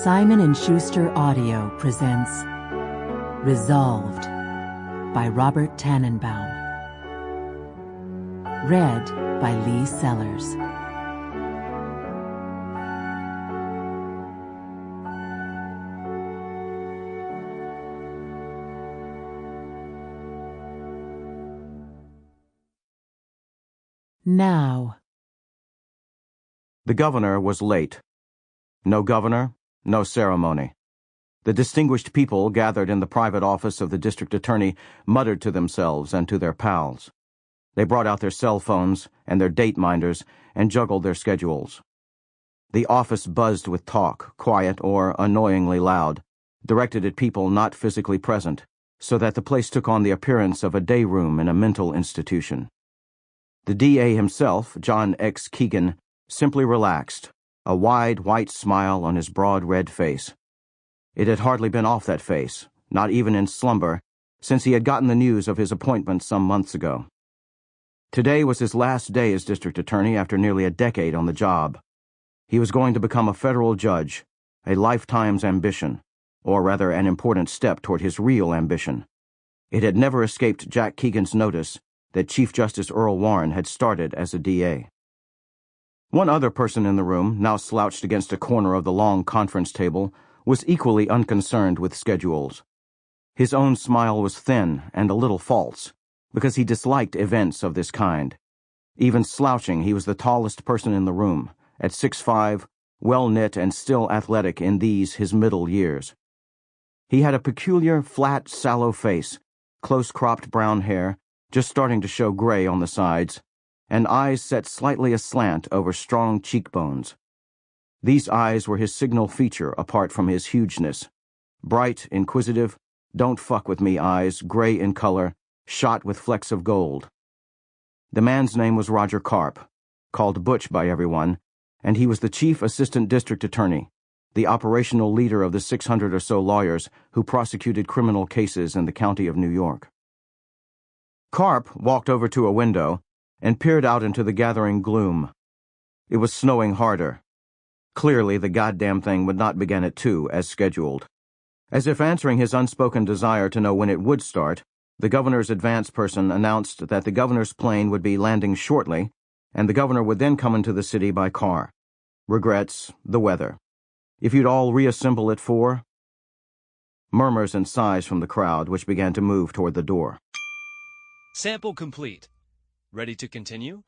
Simon & Schuster Audio presents Resolved by Robert Tanenbaum. Read by Lee Sellars. Now. The governor was late. No governor, no ceremony. The distinguished people gathered in the private office of the district attorney muttered to themselves and to their pals. They brought out their cell phones and their date minders and juggled their schedules. The office buzzed with talk, quiet or annoyingly loud, directed at people not physically present, so that the place took on the appearance of a day room in a mental institution. The DA himself, John X. Keegan, simply relaxed, a wide white smile on his broad red face. It had hardly been off that face, not even in slumber, since he had gotten the news of his appointment some months ago. Today was his last day as district attorney after nearly a decade on the job. He was going to become a federal judge, a lifetime's ambition, or rather an important step toward his real ambition. It had never escaped Jack Keegan's notice that Chief Justice Earl Warren had started as a DA. One other person in the room, now slouched against a corner of the long conference table, was equally unconcerned with schedules. His own smile was thin and a little false, because he disliked events of this kind. Even slouching, he was the tallest person in the room, at 6'5", well-knit and still athletic in these, his middle years. He had a peculiar, flat, sallow face, close-cropped brown hair, just starting to show gray on the sides, and eyes set slightly aslant over strong cheekbones. These eyes were his signal feature apart from his hugeness. Bright, inquisitive, don't fuck with me eyes, gray in color, shot with flecks of gold. The man's name was Roger Karp, called Butch by everyone, and he was the chief assistant district attorney, the operational leader of the 600 or so lawyers who prosecuted criminal cases in the county of New York. Karp walked over to a window and peered out into the gathering gloom. It was snowing harder. Clearly, the goddamn thing would not begin at 2 as scheduled. As if answering his unspoken desire to know when it would start, the governor's advance person announced that the governor's plane would be landing shortly, and the governor would then come into the city by car. Regrets, the weather. If you'd all reassemble at 4? Murmurs and sighs from the crowd, which began to move toward the door. Sample complete. Ready to continue?